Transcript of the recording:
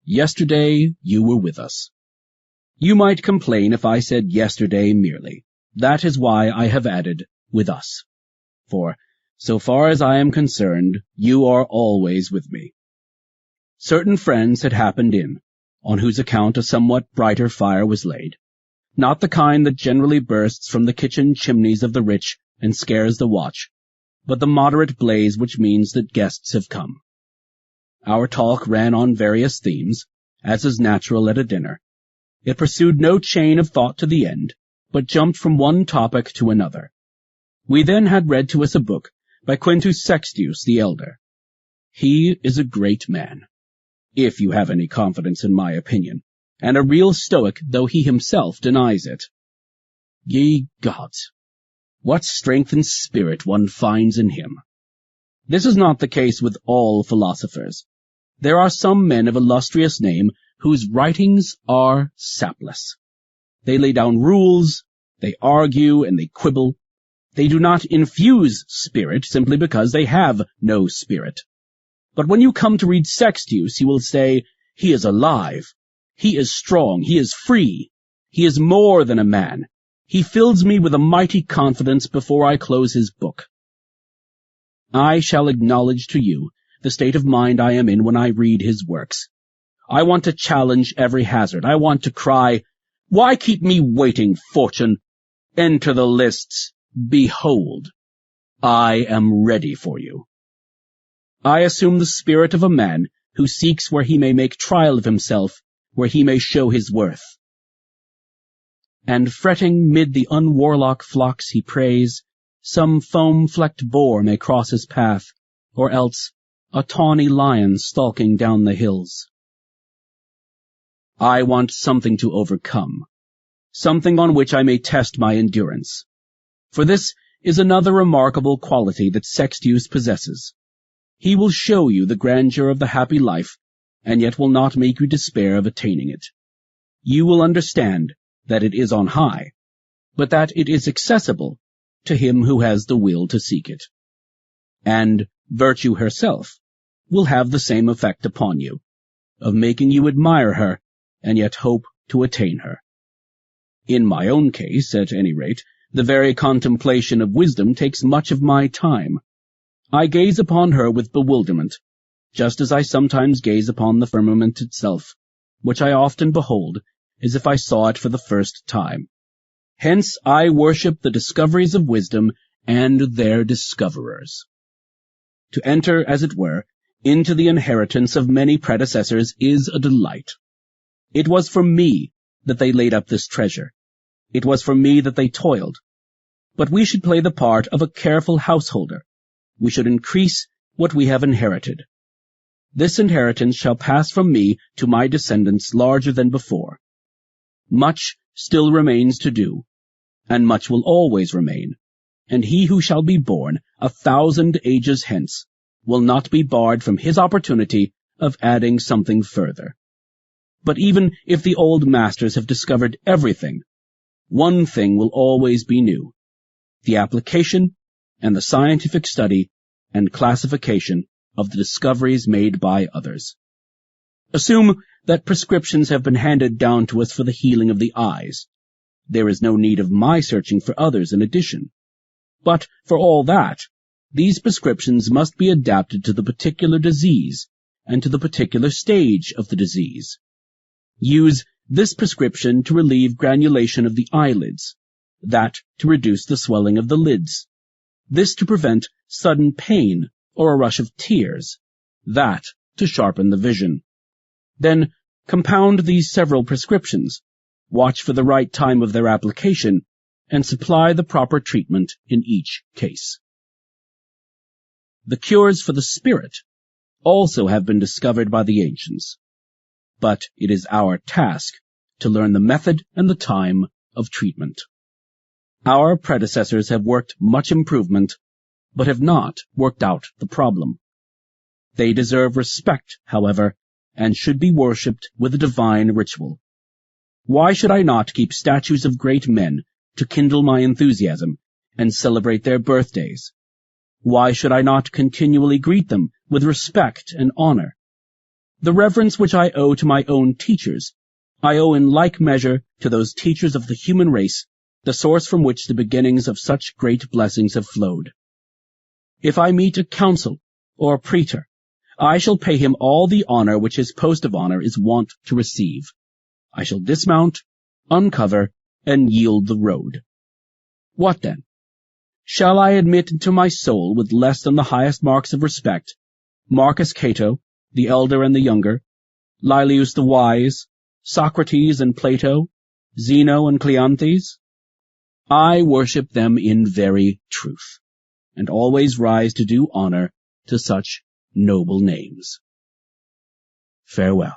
Yesterday you were with us. You might complain if I said yesterday merely. That is why I have added with us. For, so far as I am concerned, you are always with me. Certain friends had happened in, on whose account a somewhat brighter fire was laid, not the kind that generally bursts from the kitchen chimneys of the rich and scares the watch, but the moderate blaze which means that guests have come. Our talk ran on various themes, as is natural at a dinner. It pursued no chain of thought to the end, but jumped from one topic to another. We then had read to us a book by Quintus Sextius the elder. He is a great man, if you have any confidence in my opinion, and a real Stoic, though he himself denies it. Ye gods, what strength and spirit one finds in him! This is not the case with all philosophers. There are some men of illustrious name whose writings are sapless. They lay down rules, they argue, and they quibble. They do not infuse spirit simply because they have no spirit. But when you come to read Sextius, you will say, he is alive, he is strong, he is free, he is more than a man. He fills me with a mighty confidence before I close his book. I shall acknowledge to you the state of mind I am in when I read his works. I want to challenge every hazard. I want to cry, why keep me waiting, fortune? Enter the lists. Behold, I am ready for you. I assume the spirit of a man who seeks where he may make trial of himself, where he may show his worth. And fretting mid the unwarlock flocks he preys, some foam-flecked boar may cross his path, or else a tawny lion stalking down the hills. I want something to overcome, something on which I may test my endurance. For this is another remarkable quality that Sextius possesses. He will show you the grandeur of the happy life, and yet will not make you despair of attaining it. You will understand that it is on high, but that it is accessible to him who has the will to seek it. And virtue herself will have the same effect upon you, of making you admire her, and yet hope to attain her. In my own case, at any rate, the very contemplation of wisdom takes much of my time. I gaze upon her with bewilderment, just as I sometimes gaze upon the firmament itself, which I often behold, as if I saw it for the first time. Hence I worship the discoveries of wisdom and their discoverers. To enter, as it were, into the inheritance of many predecessors is a delight. It was for me that they laid up this treasure. It was for me that they toiled. But we should play the part of a careful householder. We should increase what we have inherited. This inheritance shall pass from me to my descendants larger than before. Much still remains to do, and much will always remain, and he who shall be born 1,000 ages hence will not be barred from his opportunity of adding something further. But even if the old masters have discovered everything, one thing will always be new: the application and the scientific study and classification of the discoveries made by others. Assume that prescriptions have been handed down to us for the healing of the eyes. There is no need of my searching for others in addition. But for all that, these prescriptions must be adapted to the particular disease and to the particular stage of the disease. Use this prescription to relieve granulation of the eyelids, that to reduce the swelling of the lids, this to prevent sudden pain or a rush of tears, that to sharpen the vision. Then compound these several prescriptions, watch for the right time of their application, and supply the proper treatment in each case. The cures for the spirit also have been discovered by the ancients, but it is our task to learn the method and the time of treatment. Our predecessors have worked much improvement, but have not worked out the problem. They deserve respect, however, and should be worshipped with a divine ritual. Why should I not keep statues of great men to kindle my enthusiasm and celebrate their birthdays? Why should I not continually greet them with respect and honor? The reverence which I owe to my own teachers, I owe in like measure to those teachers of the human race, the source from which the beginnings of such great blessings have flowed. If I meet a consul or a praetor, I shall pay him all the honor which his post of honor is wont to receive. I shall dismount, uncover, and yield the road. What then? Shall I admit into my soul with less than the highest marks of respect Marcus Cato, the elder and the younger, Laelius the wise, Socrates and Plato, Zeno and Cleanthes? I worship them in very truth, and always rise to do honor to such noble names. Farewell.